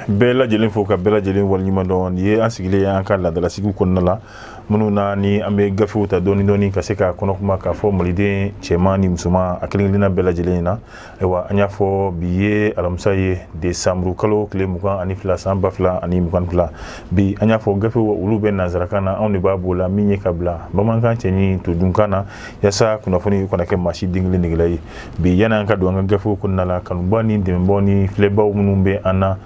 Bella jelen fo ka bella jelen wal nyima don ye asigile ya kan la dala sigu konna la mununa ni ambe gafu ta doni doni ka seka kono kuma ka fo malide chemani musuma akilina bella jelen na ewa anya fo biye alamsa ye decembre kalo kle mukan ani fla samba fla ani mukan fla bi anya fo gafu ulu ben nazarakana on ne babula minye kabla bamanka chenyi to dunkana yasa kuna foni kuna ke mashi dingli nigilai bi yana ka do gafu kunna la kanubani demboni fleba munumbe ana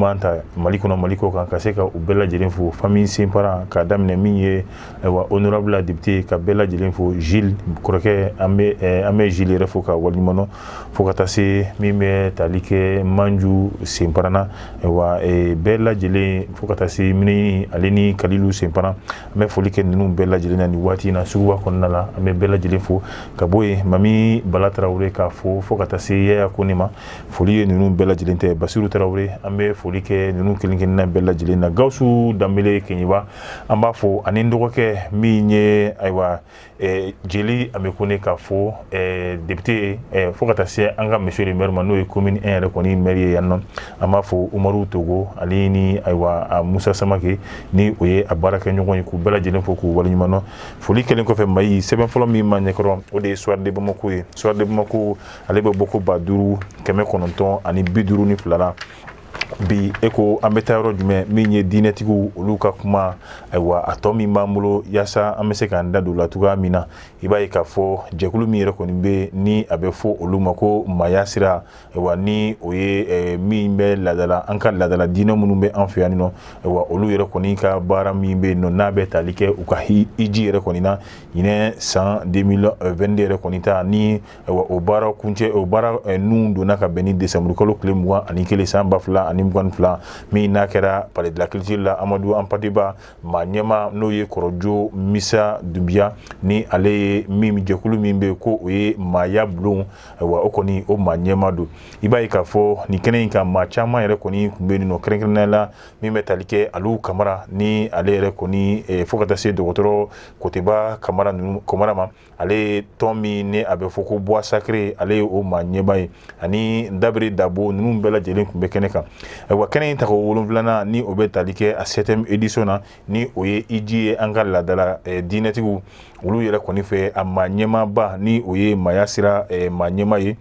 manta maliko kan kaseka u bella jelen fo famille simpara ka damne minye wa honorable député ka bella jelen fo Gilles Kroke ame Gilles refo ka walimono fo ka tase mime talike manju simparana wa bella jelen fo ka tase mini aleni kalilu simpara me folike nunu bella jelen ni wati na suwa konnala ame bella jelen fo ka boye mami Bala Traoré ka fo ka tase ya konima folie nunu bella jelen te Bassirou Traoré ame ke nunu kilingin na bella jilina gausu dambele kenyiba amba fo anindogo ke minye aywa jeli amekone ka fo député fo kata se anga monsieur le maire mano e commune 1 rekoni maire yannon ama fo Umaru Togo alini aywa Musa Samake ni oye abaraka nyogon ku bella jilin fo ku wali mano foli kelen ko fe mayi seben folo mi manye kro o de soir de Bamako alebe boko baduru keme kononton ani biduru ni flara bi eko ambeta yoro jume minye dinetigu oluka kuma aywa atomi mamulo yasa amese kan dadu la tuga mina ibaye ka fo jekulu mi yere konimbe ni abefo oluma ko mayasira aywa ni oye mimbe ladala anka ladala dino munumbe anfiani no aywa olu yere konika bara mimbe no nabe talike uka iji yere konina ine 2022 yere konita ni aywa obara kunche obara nundu naka beni december kolo klemwa anikele samba fla animgan fla mi nakera palais de la culture la Amadou Ampadiba manyema noye korojo misa dubia ni ale mimi jekulu mimbe ko oye maya blon wa okoni o manyema do ibai ka fo ni kenen ka machama yere koni kumbeni no krenkenela mi metalike alu kamara ni ale yere koni fokata se docteur koteba kamara nu komara ma ale tomi ne abe foko bois sacré ale o manyeba ani dabri dabo nunu bela jelen kumbe keneka wa kenen ta ko wolumflana ni obetalike a 7e édition na ni oye iji anga la dala dinetigu ulu yere koni fe amanyema ba ni oye mayasira manyema ye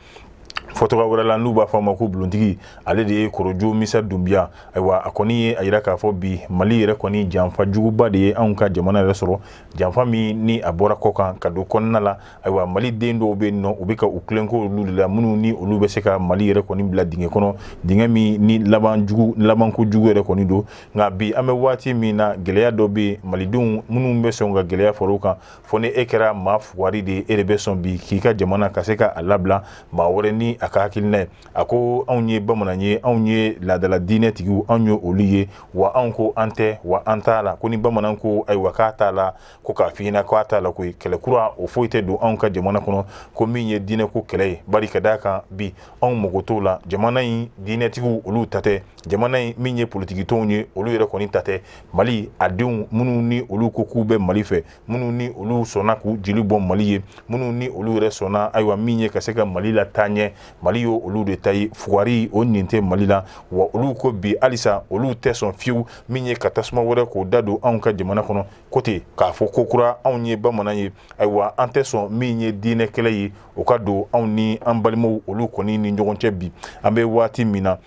fotoga wala nuba fama ko bluntigi ale de korojo misa dumbia aywa akoni ayira ka fo bi mali yere koni jamfa juguba de anka jamana resoro jamfa mi ni abora kokan kado konnala aywa mali dendo be no ubika uklenko lulula munu ni olube seka mali yere koni bla dinge kono dinge mi ni laban ko jugu yere koni do ngabi ame wati mi na geleya do be mali dun munu be songa geleya foroka fone ekera mafwari de erebe son bi kika jamana kaseka alabla ma wore ni aka hakilne ako onye bamananye onye la dala dine tigu onyo oliye wa anko ante wa antala kuni bamananko ay wakata la ko kafina ko atala ko kele kura o foite do anka jamana kono ko minye dine ko kele bari kadaka bi on mogoto la jamana yi dine tigu olu tate jamana yi minye politiki tonye olu yere koni tate mali adun munu ni olu ko kube mali fe munu ni olu sona ku jili bom mali ye munu ni olu re sona aywa minye kaseka mali la tanye mali yo olu de tayi fuari o ninte mali la wa olu ko bi alisa olu te son fiu minye katasma wore ko dado anka jamana kono kote ka fo kokura onye bamana ye aywa ante son minye dine kele yi o ka do onni ambalimo olu koni ni njogonche bi ambe wati mina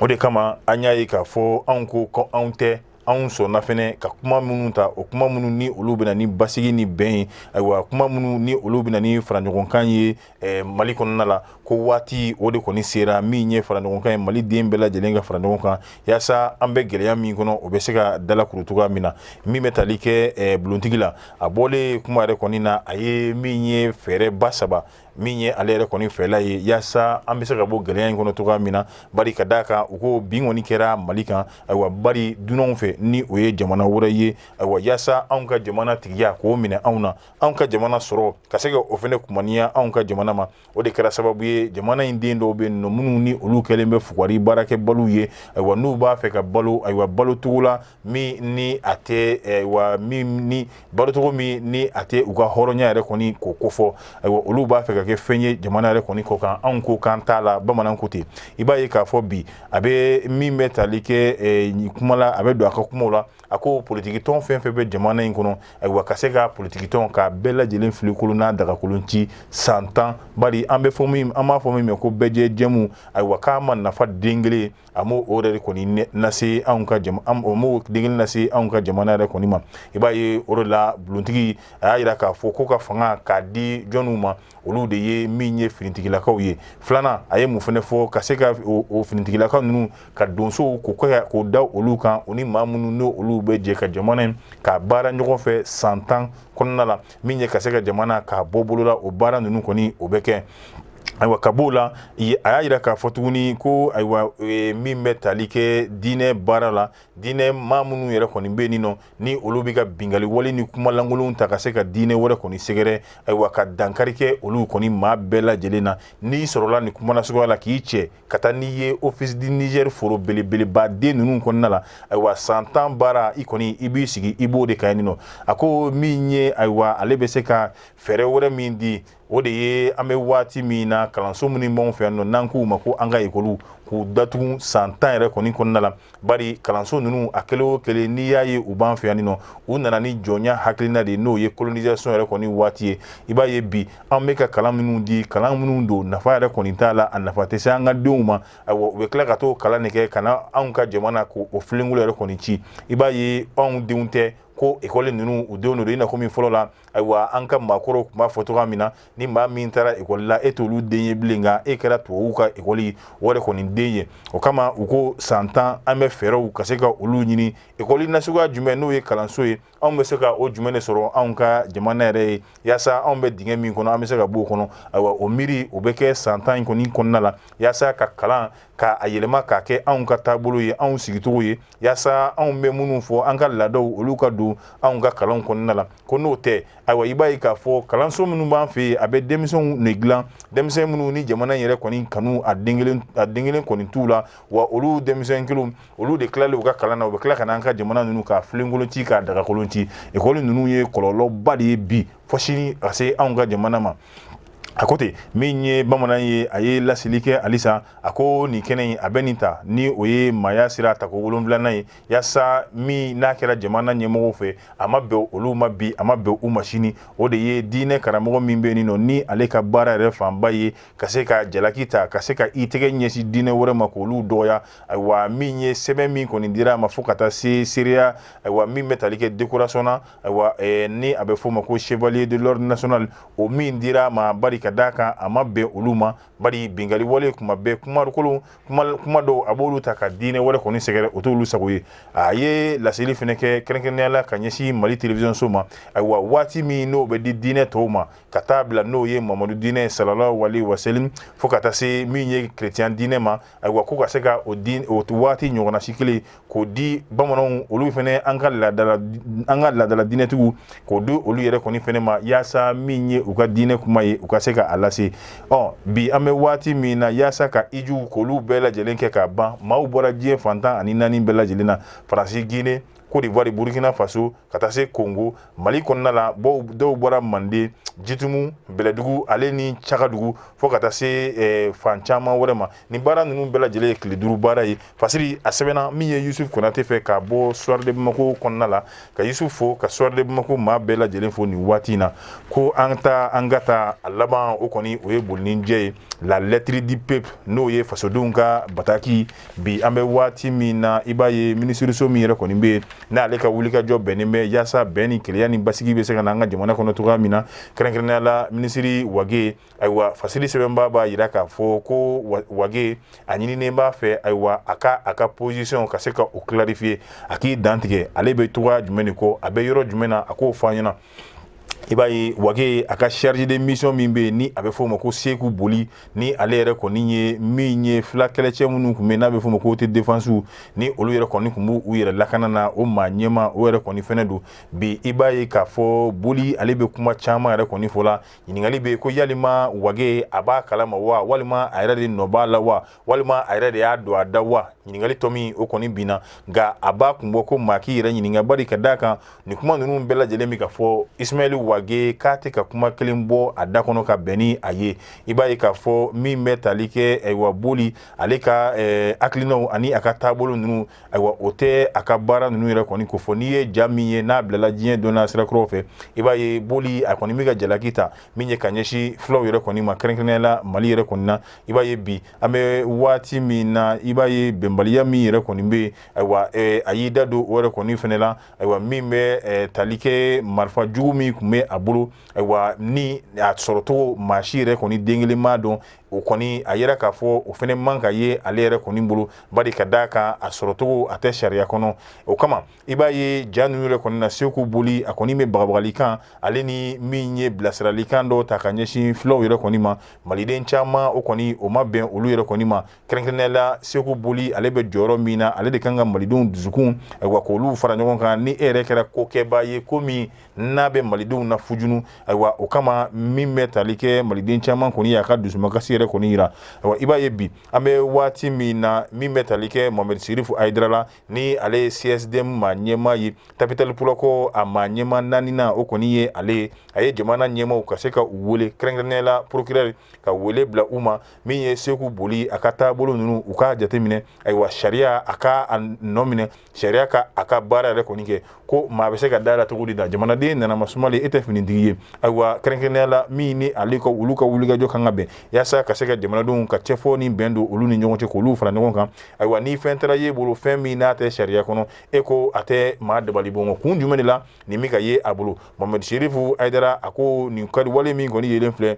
o de kama anya yi ka fo anko ko ante an so na fene ka kuma munu ta o kuma munu ni olu bena ni basigi ni ben aywa kuma munu ni olu bena ni faranjogon kan ye mali konna la ko wati o de koni sera mi nye faranjogon kan mali dembela jelenga faranjogon kan yasa ambe geleya mi kono o be se ka dala kurutuga mina mi metalike blontigila abole kuma re koni na aye mi nye fere basaba minye alere koni fela ye yasa ambese ka bo geleya kono tuga mina bari kadaka uko bingoni kera malika aywa bari dunon fe fɛ ni o ye jamana wɛrɛ ye ayiwa yaasa anw ka jamana tigiya k'o minɛ anw na anw ka jamana sɔrɔ ka se ka o fɛnɛ kumaniya anw ka jamana ma o de kɛra sababu ye jamana in den dɔw bɛ yen nɔ minnu ni olu kɛlen bɛ fugari baarakɛbaliw ye ayiwa n'u b'a fɛ ka balo ayiwa balocogo la min ni a tɛ ayiwa min ni balocogo min ni a tɛ u ka hɔrɔnya yɛrɛ kɔni k'o kofɔ ayiwa olu b'a fɛ ka kɛ fɛn ye jamana yɛrɛ kɔni kɔ kan anw ko kan t'a la bamanan ko ten i b'a ye k'a fɔ bi a bɛ min bɛ tali kɛ kuma la a bɛ don a ka kumaw la a ko politikitɔn fɛn fɛn bɛ jamana in kɔnɔ ayiwa ka se ka politikitɔn ka bɛɛ lajɛlen filikolo n'a dagakolon ci san 10 bari an b'a fɔ min ma ko bɛɛ jɛmu ayiwa k'a ma nafa den kelen a m'o o yɛrɛ kɔni lase anw ka o m'o den kelen lase anw ka jamana yɛrɛ kɔni ma i b'a ye o de la buluntigi a y'a yira k'a fɔ ko ka fanga k'a di jɔnniw ma olu de ye min ye finitigilakaw ye filanan a ye mun fɛnɛ fɔ ka se ka o finitigilakaw ninnu ka donsow k'o da olu kan o ni maa minnu n'o olu bɛ jɛ ka jamana in ka baara ɲɔgɔn fɛ san 10 kɔnɔna la min ye ka se ka jamana k'a bɔ bolola o baara ninnu kɔni o bɛ kɛ ayiwa ka b'o la a y'a yira k'a fɔ tuguni ko ayiwa min bɛ tali kɛ diinɛ baara la diinɛ maa minnu yɛrɛ kɔni bɛ yen nɔ ni olu bɛ ka bingali wale ni kumalankolonw ta ka se ka diinɛ wɛrɛ kɔni sɛgɛrɛ ayiwa ka dankari kɛ olu kɔni maa bɛɛ lajɛlen na n'i sɔrɔla nin kuma nasuguya la k'i cɛ ka taa n'i ye office du Niger foro belebeleba den ninnu kɔnɔna la ayiwa san 10 baara i kɔni i b'i sigi i b'o de ka yen nɔ a ko min ye ayiwa ale bɛ se ka fɛɛrɛ wɛrɛ min di o de ye an bɛ waati min na kalanso minnu b'anw fɛ yan nɔ n'an k'u ma ko an ka ekɔliw k'u datugu san 10 yɛrɛ kɔni kɔnɔna la bari kalanso ninnu a kelen o kelen n'i y'a ye u b'an fɛ yan nɔ u nana ni jɔnya hakilina de ye n'o ye colonisation yɛrɛ kɔni waati ye i b'a ye bi an bɛ ka kalan minnu di kalan minnu don nafa yɛrɛ kɔni t'a la a nafa tɛ se an ka denw ma ayiwa u bɛ tila ka t'o kalan de kɛ ka na anw ka jamana k'o filenkolo yɛrɛ kɔni ci i b'a ye anw denw tɛ ko ekɔli ninnu u denw de i n'a fɔ min fɔlɔ la ayiwa an ka maakɔrɔw tun b'a fɔ cogoya min na ni maa min taara ekɔli la e t'olu den ye bilen nka e kɛra tubabuw ka ekɔli o de kɔni den ye o kama u ko san 10 an bɛ fɛɛrɛw ka se ka olu ɲini ekɔli nasuguya jumɛn n'o ye kalanso ye anw bɛ se ka o jumɛn de sɔrɔ anw ka jamana yɛrɛ ye yaasa anw bɛ dingɛ min kɔnɔ an bɛ se ka b'o kɔnɔ ayiwa o miiri o bɛ kɛ san 10 in kɔni kɔnɔna la yaasa ka kalan ka a yɛlɛma k'a kɛ anw ka taabolo ye anw sigicogo ye yaasa anw bɛ minnu fɔ an ka laadaw olu ka don anw ka kalanw kɔnɔna la ko n'o tɛ ayiwa i b'a ye k'a fɔ kalanso minnu b'an fɛ yen a bɛ denmisɛnw ne dilan denmisɛn minnu ni jamana yɛrɛ kɔni kanu a den kelen kɔni t'u la wa olu denmisɛn kelenw olu de tilalen u ka kalan na u bɛ tila ka n'an ka jamana ninnu k'a filenkolon ci k'a dagakolon ci ekɔli ninnu ye kɔlɔlɔba de ye bi fɔ sini ka se anw ka jamana ma a ko ten min ye bamanan ye a ye laseli kɛ halisa a ko nin kɛnɛ in a bɛ nin ta ni o ye maaya sira tako 7nan ye yaasa min n'a kɛra jamana ɲɛmɔgɔw fɛ a ma bɛn olu ma bi a ma bɛn u ma sini o de ye diinɛ karamɔgɔ min bɛ yen nɔ ni ale ka baara yɛrɛ fanba ye ka se ka jalaki ta ka se ka i tɛgɛ ɲɛsin diinɛ wɛrɛ ma k'olu dɔgɔya ayiwa min ye sɛbɛn min kɔni dira a ma fo ka taa se seereya ayiwa min bɛ tali kɛ décoration na ayiwa ni a bɛ f'o ma ko chevalier de l'ordre national o min dira a ma bari ka d'a kan a ma bɛn olu ma bari bingali wale kuma bɛɛ kuma dɔw a b'olu ta ka diinɛ wɛrɛ kɔni sɛgɛrɛ o t'olu sago ye a ye laseli fɛnɛ kɛ kɛrɛnkɛrɛnnenya la ka ɲɛsin Mali télévision so ma ayiwa waati min n'o bɛ di diinɛ tɔw ma ka taa bila n'o ye Mamadu diinɛ sallallahu alaihi wasallam fo ka taa se min ye chrétien diinɛ ma ayiwa ko ka se ka o waati ɲɔgɔnna si kelen k'o di bamananw olu fɛnɛ an ka laadala diinɛtigiw k'o di olu yɛrɛ kɔni fɛnɛ ma yaasa min ye u ka diinɛ kuma ye u ka se ka a lase bi an bɛ waati min na yaasa ka ijuw k'olu bɛɛ lajɛlen kɛ ka ban maaw bɔra diɲɛ fantan ani naani bɛɛ lajɛlen na Faransi Guinée Côte d'Ivoire Burkina Faso ka taa se Congo Mali kɔnɔna la dɔw bɔra Mande Jitumu Bɛlɛdugu ale ni Cagadugu fo ka taa se fan caman wɛrɛ ma ni baara ninnu bɛɛ lajɛlen ye tile 5 baara ye fasiri a sɛbɛnna min ye Yusuf Konate fɛ ka bɔ Soir de Bamako kɔnɔna la ka Yusuf fo ka Soir de Bamako maa bɛɛ lajɛlen fo nin waati in na ko an ka taa a laban o kɔni o ye bolininjɛ ye la lettre du peuple n'o ye fasodenw ka bataki bi an bɛ waati min na i b'a ye minisiriso min yɛrɛ kɔni bɛ yen n'ale ka wulikajɔ bɛnnen bɛ yaasa bɛn ni kelenya ni basigi bɛ se ka na an ka jamana kɔnɔ cogoya min na kɛrɛnkɛrɛnnenya la minisiri Wage ayiwa fasiri sɛbɛnba b'a yira k'a fɔ ko Wage a ɲininen b'a fɛ ayiwa a ka position ka se ka o clarifier a k'i dantigɛ ale bɛ cogoya jumɛn de kɔ a bɛ yɔrɔ jumɛn na a k'o fɔ an ɲɛna ibaye wage aka charge de mission min be ni abe fo mako Seku Boli ni ale yɛrɛ kɔni ye min ye fila kɛlɛcɛ minnu kun be n'a be fo mako te défense ni olu yɛrɛ kɔni kun bu u yɛrɛ lakana na o ma ɲɛma o yɛrɛ kɔni fɛnɛ do bi ibaye k'a fɔ Boli ale be kuma caman yɛrɛ kɔni fɔ la ɲininkali be ko yalima wage a b'a kalama wa walima a yɛrɛ de nɔ b'a la wa walima a yɛrɛ de y'a don a da wa ɲininkali tɔ min o kɔni binna nka a b'a kun bɔ ko maa k'i yɛrɛ ɲininka bari ka d'a kan ni kuma ninnu bɛɛ lajɛlen min ka fɔ Ismaël Wage k'a tɛ ka kuma kelen bɔ a da kɔnɔ ka bɛn ni a ye i b'a ye k'a fɔ min bɛ tali kɛ ayiwa Boli ale ka hakilinaw ani a ka taabolo ninnu ayiwa o tɛ a ka baara ninnu yɛrɛ kɔni ko fɔ n'i ye ja min ye n'a bilala diɲɛ don n'a sirakɔrɔw fɛ i b'a ye Boli a kɔni bɛ ka jalaki ta min ye ka ɲɛsin fulaw yɛrɛ kɔni ma kɛrɛnkɛrɛnnenya la Mali yɛrɛ kɔni na i b'a ye bi an bɛ waati min na i b'a ye bɛnbaliya min yɛrɛ kɔni bɛ ayiwa a y'i da don o yɛrɛ kɔni fɛnɛ la ayiwa min bɛ tali kɛ marifa jugu min kun bɛ a bolo ayiwa ni a sɔrɔcogo maa si yɛrɛ kɔni den kelen m'a dɔn o kɔni a yɛrɛ k'a fɔ o fɛnɛ man ka ye ale yɛrɛ kɔni bolo bari ka d'a kan a sɔrɔcogo a tɛ sariya kɔnɔ o kama i b'a ye ja ninnu yɛrɛ kɔni na Seku Boli a kɔni bɛ bagabagalikan ale ni min ye bilasiralikan dɔw ta ka ɲɛsin fulaw yɛrɛ kɔni ma maliden caman o kɔni o ma bɛn olu yɛrɛ kɔni ma kɛrɛnkɛrɛnnenya la Seku Boli ale bɛ jɔyɔrɔ min na ale de kan ka malidenw dusukun ayiwa k'olu fara ɲɔgɔn kan ni e yɛrɛ kɛra kokɛbaa ye ko min n'a bɛ malidenw na fujunu ayiwa o kama min bɛ tali kɛ maliden caman kɔni y'a ka dusumakasi yɛrɛ kɔni yira ayiwa i b'a ye bi an bɛ waati min na min bɛ tali kɛ Mohamed Sirifu Ayidara la ni ale ye CSDM maa ɲɛmaa ye Tapital Pulako a maa ɲɛmaa naaninan o kɔni ye ale a ye jamana ɲɛmaaw ka se ka u wele kɛrɛnkɛrɛnnenya la procureur ka wele bila u ma min ye Seku Boli a ka taabolo ninnu u k'a jateminɛ ayiwa sariya a ka nɔ minɛ sariya ka a ka baara yɛrɛ kɔni kɛ ko maa bɛ se ka da la cogo di da jamanaden nana masumalen e tɛ finitigi ye ayiwa kɛrɛnkɛrɛnnenya la min ni ale ka olu ka wulikajɔ kan ka bɛn yaasa ka se ka jamanadenw ka cɛfɔ ni bɛn don olu ni ɲɔgɔn cɛ k'olu fara ɲɔgɔn kan ayiwa ni fɛn taara ye bolo fɛn min n'a tɛ sariya kɔnɔ e ko a tɛ maa dabali bɔn kun jumɛn de la nin min ka ye a bolo Mohamed Sirifu Ayidara a ko nin kadi wale min kɔni yelen filɛ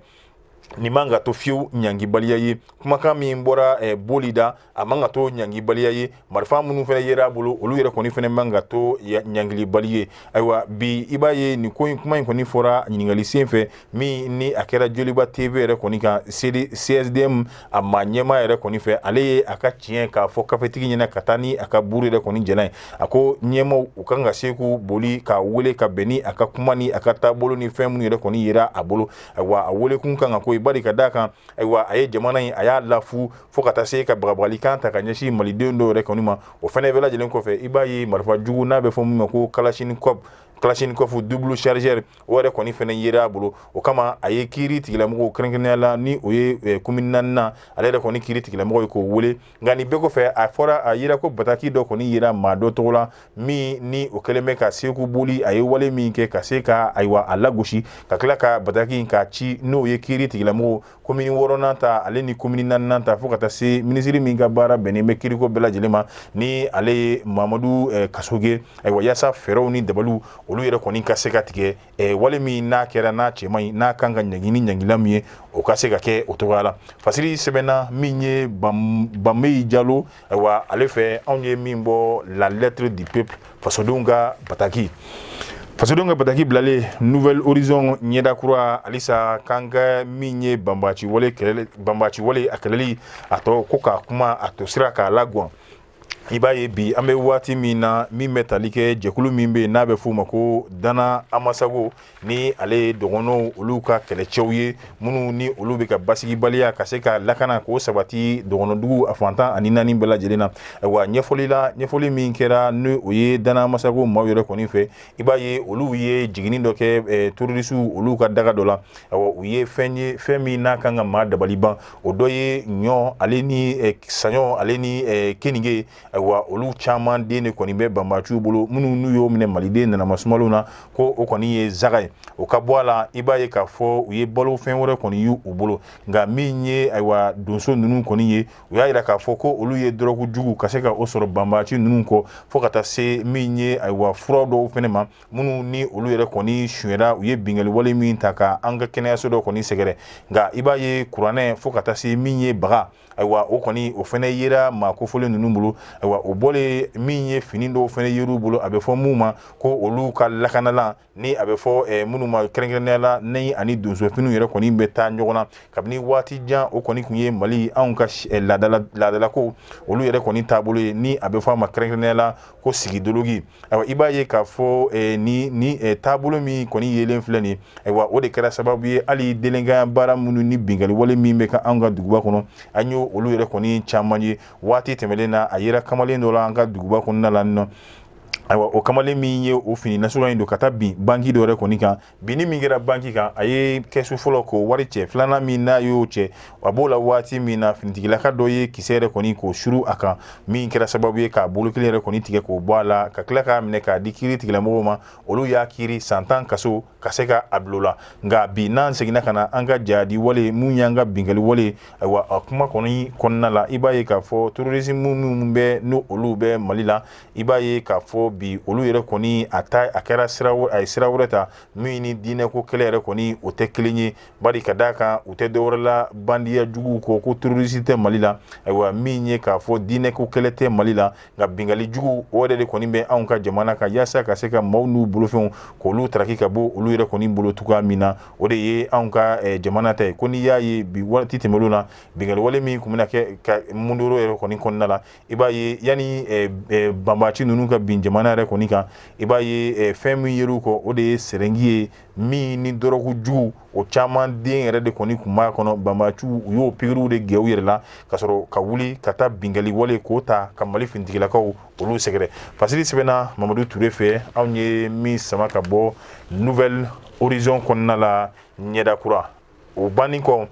nin man ka to fiyewu ɲangibaliya ye kumakan min bɔra Boli da a man ka to ɲangibaliya ye marifa minnu fɛnɛ yera a bolo olu yɛrɛ kɔni fɛnɛ man ka to ɲangilibali ye ayiwa bi i b'a ye nin ko in kuma in kɔni fɔra ɲininkali sen fɛ min ni a kɛra Joliba TV yɛrɛ kɔni kan CSDM a maa ɲɛmaa yɛrɛ kɔni fɛ ale ye a ka tiɲɛ k'a fɔ kafetigi ɲɛna ka taa ni a ka buru yɛrɛ kɔni jɛna ye a ko ɲɛmaaw u kan ka Seku Boli k'a wele ka bɛn ni a ka kuma ni a ka taabolo ni fɛn minnu yɛrɛ kɔni yera a bolo ayiwa a welekun kan ka ko bari ka d'a kan ayiwa a ye jamana in a y'a lafu fo ka taa se ka bagabagalikan ta ka ɲɛsin malidenw dɔw yɛrɛ kɔni ma o fɛnɛ bɛɛ lajɛlen kɔfɛ i b'a ye marifa jugu n'a bɛ fɔ min ma ko Kalashnikov double chargeur o yɛrɛ kɔni fɛnɛ yera a bolo o kama a ye kiiri tigilamɔgɔw kɛrɛnkɛrɛnnenya la ni o ye commune naaninan ale yɛrɛ kɔni kiiri tigilamɔgɔ ye k'o wele nka nin bɛɛ kɔfɛ a fɔra a yera ko bataki dɔ kɔni yera maa dɔ tɔgɔ la min ni o kɛlen bɛ ka Seku Boli a ye wale min kɛ ka se ka ayiwa a lagosi ka tila ka bataki in k'a ci n'o ye kiiri tigilamɔgɔw commune 6nan ta ale ni commune 4nan ta fo ka taa se minisiri min ka baara bɛnnen bɛ kiiriko bɛɛ lajɛlen ma ni ale ye Mamadu Kasoge ayiwa yaasa fɛɛrɛw ni dabaliw olu yɛrɛ kɔni ka se ka tigɛ wale min n'a kɛra n'a cɛman ye n'a kan ka ɲangi ni ɲangila min ye o ka se ka kɛ o cogoya la fasiri sɛbɛnna min ye Bambeyi Jalo ayiwa ale fɛ anw ye min bɔ la lettre du peuple fasodenw ka bataki fasodenw ka bataki bilalen Nouvelle Horizon ɲɛdakura halisa kan ka min ye banbaci wale a kɛlɛli a tɔ ko k'a kuma a to sira k'a lagwan i b'a ye bi an bɛ waati min na min bɛ tali kɛ jɛkulu min bɛ yen n'a bɛ f'o ma ko Dana Amasago ni ale ye dɔgɔnɔw olu ka kɛlɛcɛw ye minnu ni olu bɛ ka basigibaliya ka se ka lakana k'o sabati dɔgɔnɔdugu a fantan ani naani bɛɛ lajɛlen na ayiwa ɲɛfɔli min kɛra ni o ye Dana Amasago maaw yɛrɛ kɔni fɛ i b'a ye olu ye jiginni dɔ kɛ terrorisiw olu ka daga dɔ la ayiwa u ye fɛn min n'a kan ka maa dabali ban o dɔ ye ɲɔ ale ni saɲɔ ale ni kenige ayiwa olu caman den de kɔni bɛ banbaciw bolo minnu n'u y'o minɛ maliden nana masumalenw na ko o kɔni ye zaga ye o ka bɔ a la i b'a ye k'a fɔ u ye balo fɛn wɛrɛ kɔni y'u bolo nka min ye ayiwa donso ninnu kɔni ye u y'a jira k'a fɔ ko olu ye dɔrɔgu jugu ka se ka o sɔrɔ banbaci ninnu kɔ fo ka taa se min ye ayiwa fura dɔw fɛnɛ ma minnu ni olu yɛrɛ kɔni suyɛra u ye bingali wale min ta ka an ka kɛnɛyaso dɔ kɔni sɛgɛrɛ nka i b'a ye kuranɛ fo ka taa se min ye baga ayiwa o kɔni o fɛnɛ yera maa kofɔlen ninnu bolo ayiwa o bɔlen min ye fini dɔw fɛnɛ yer'u bolo a bɛ fɔ mun ma ko olu ka lakanala ni a bɛ fɔ minnu ma kɛrɛnkɛrɛnnenya la ni ani donso finiw yɛrɛ kɔni bɛ taa ɲɔgɔn na kabini waati jan o kɔni kun ye Mali anw ka laadala ko olu yɛrɛ kɔni taabolo ye ni a bɛ fɔ a ma kɛrɛnkɛrɛnnenya la ko sigidologi ayiwa i b'a ye k'a fɔ ni taabolo min kɔni yelen filɛ nin ayiwa o de kɛra sababu ye hali denkɛya baara minnu ni bingali wale min bɛ ka anw ka duguba kɔnɔ an y'o olu yɛrɛ kɔni caman ye waati tɛmɛlen na a yera kamalen dɔ la an ka duguba kɔnɔna la nɔ ayiwa o kamalen min ye o fini nasuguya in don ka taa bin banki dɔ yɛrɛ kɔni kan binni min kɛra banki kan a ye kɛsu fɔlɔ k'o wari cɛ filanan min n'a y'o cɛ a b'o la waati min na finitigilaka dɔ ye kisɛ yɛrɛ kɔni k'o suru a kan min kɛra sababu ye k'a bolo kelen yɛrɛ kɔni tigɛ k'o bɔ a la ka tila k'a minɛ k'a di kiiri tigilamɔgɔw ma olu y'a kiiri san 10 kaso ka se ka a bilo la nka bi n'an seginna ka na an ka jadi wale mun y'an ka bingali wale ayiwa a kuma kɔni kɔnɔna la i b'a ye k'a fɔ terrorisme minnu bɛ n'o olu bɛ Mali la i b'a ye k'a fɔ bi olu yɛrɛ kɔni a kɛra a ye sira wɛrɛ ta min ni diinɛko kɛlɛ yɛrɛ kɔni o tɛ kelen ye bari ka d'a kan u tɛ dɔwɛrɛ la bandiya jugu kɔ ko terroriste tɛ Mali la ayiwa min ye k'a fɔ diinɛko kɛlɛ tɛ Mali la nka bingali jugu o yɛrɛ de kɔni bɛ anw ka jamana kan yaasa ka se ka maaw n'u bolofɛnw k'olu taraki ka bɔ olu yɛrɛ kɔni bolo cogoya min na o de ye anw ka jamana ta ye ko n'i y'a ye bi waati tɛmɛnlen na bingali wale min kun bɛna kɛ ka mundoro yɛrɛ kɔni kɔnɔna la i b'a ye yanni banbaaci ninnu ka bin jamana yɛrɛ kɔni kan i b'a ye fɛn min yer'u kɔ o de ye sɛrɛngi ye min ni dɔrɔgu jugu o caman den yɛrɛ de kɔni kun b'a kɔnɔ banbaaciw u y'o pikiriw de gɛ u yɛrɛ la ka sɔrɔ ka wuli ka taa bingali wale k'o ta ka Mali finitigilakaw olu sɛgɛrɛ Fasili sɛbɛnna Mamadu Ture fɛ anw ye min sama ka bɔ Nouvelle Horizon kɔnɔna la ɲɛda kura o banni kɔ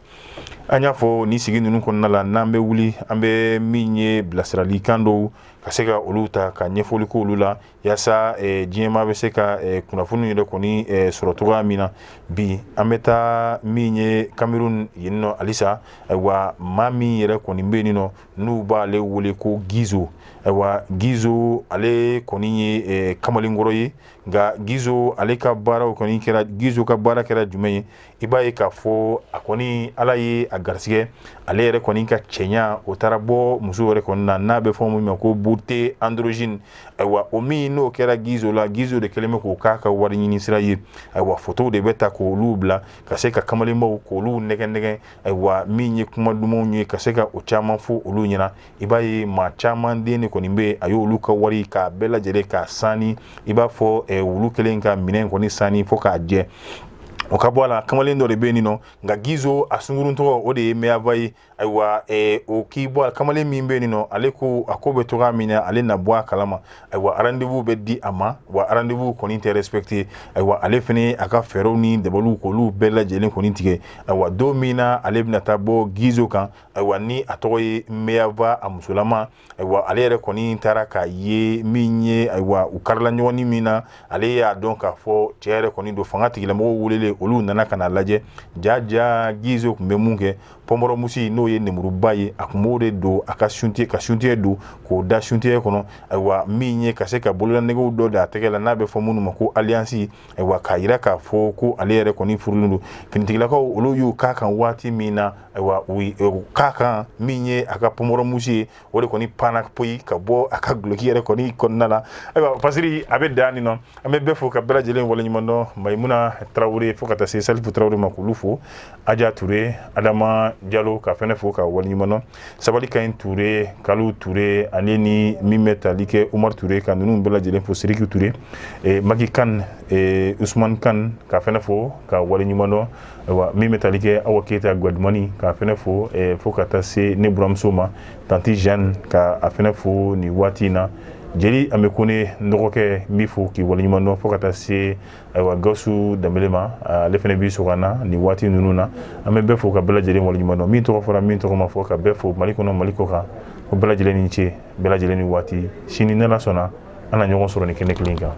an y'a fɔ ni sigi ninnu kɔnɔna la n'an bɛ wuli an bɛ min ye bilasiralikan dɔw ka se ka olu ta ka ɲɛfɔli k'olu la yaasa diɲɛma bɛ se ka kunnafoni yɛrɛ kɔni sɔrɔ cogoya min na bi an bɛ taa min ye Cameroun yen nɔ halisa ayiwa maa min yɛrɛ kɔni bɛ yen nɔ n'u b'ale wele ko Gizo ayiwa Gizo ale kɔni ye kamalenkɔrɔ ye nka Gizo ale ka baaraw kɔni kɛra Gizo ka baara kɛra jumɛn ye i b'a ye k'a fɔ a kɔni Ala ye a garisɛgɛ ale yɛrɛ kɔni ka cɛɲa o taara bɔ muso yɛrɛ kɔni na n'a bɛ fɔ min ma ko beauté androgyne ayiwa o min n'o kɛra Gizo la Gizo de kɛlen bɛ k'o k'a ka wari ɲini sira ye ayiwa photo de bɛ ta k'olu bila ka se ka kamalenbaw k'olu nɛgɛ ayiwa min ye kuma dumanw ye ka se ka o caman fɔ olu ɲɛna i b'a ye maa caman den de kɔni bɛ a y'olu ka wari k'a bɛɛ lajɛlen k'a sani i b'a fɔ olu kelen ka minɛn kɔni sani fo k'a jɛ o ka bɔ a la kamalen dɔ de bɛ yen nɔ nka Gizo a sunkurun tɔgɔ o de ye Meyava ye ayiwa o k'i bɔ a kamalen min bɛ yen nɔ ale ko a ko bɛ togoya min na ale na bɔ a kalama ayiwa rendez-vous bɛ di a ma wa rendez-vous kɔni tɛ respecté ayiwa ale fɛnɛ a ka fɛɛrɛw ni dabaliw k'olu bɛɛ lajɛlen kɔni tigɛ ayiwa don min na ale bɛna taa bɔ Gizo kan ayiwa ni a tɔgɔ ye Meyava a musolama ayiwa ale yɛrɛ kɔni taara k'a ye min ye ayiwa u karila ɲɔgɔnni min na ale y'a dɔn k'a fɔ cɛ yɛrɛ kɔni don fanga tigilamɔgɔw welelen olu nana ka na lajɛ jaja Gizo kun bɛ mun kɛ pɔnbɔrɔmusi n'o ye nemuruba ye a kun b'o de don a ka suntigɛ don k'o da suntigɛ kɔnɔ ayiwa min ye ka se ka bololanɛgɛw dɔ da a tɛgɛ la n'a bɛ fɔ minnu ma ko alliance ayiwa k'a yira k'a fɔ ko ale yɛrɛ kɔni furulen don finitigilakaw olu y'u k'a kan waati min na ayiwa u k'a kan min ye a ka pɔnbɔrɔmusi ye o de kɔni panna poyi ka bɔ a ka guloki yɛrɛ kɔni kɔnɔna la ayiwa Fasili a bɛ dan nin nɔ an bɛ bɛɛ fo ka bɛɛ lajɛlen waleɲuman dɔn Mayimuna Tarawele fo ka taa se Salifu Tarawele ma k'olu fo Aja Ture Adama Jalo ka fɛnɛ fo ka waleɲuman dɔn Sabali Kaɲi Ture Kalu Ture ale ni min bɛ tali kɛ Umar Ture ka ninnu bɛɛ lajɛlen fo Siriki Ture Magi Kan Usman Kan ka fɛnɛ fo ka waleɲuman dɔn ayiwa min bɛ tali kɛ Awa Keyita Gwadumani ka fɛnɛ fo fo ka taa se ne buramuso ma Tanti Jeanne ka a fɛnɛ fo nin waati in na jeli an bɛ ko ne n dɔgɔkɛ n b'i fo k'i waleɲuman dɔn fo ka taa se ayiwa Gawusu Danbele ma ale fɛnɛ b'i sɔgɔ an na nin waati ninnu na an bɛ bɛɛ fo ka bɛɛ lajɛlen waleɲuman dɔn min tɔgɔ fɔra min tɔgɔ ma fɔ ka bɛɛ fo Mali kɔnɔ Mali kɔ kan ko bɛɛ lajɛlen ni ce bɛɛ lajɛlen ni waati sini n'Ala sɔnna an na ɲɔgɔn sɔrɔ nin kɛnɛ kelen kan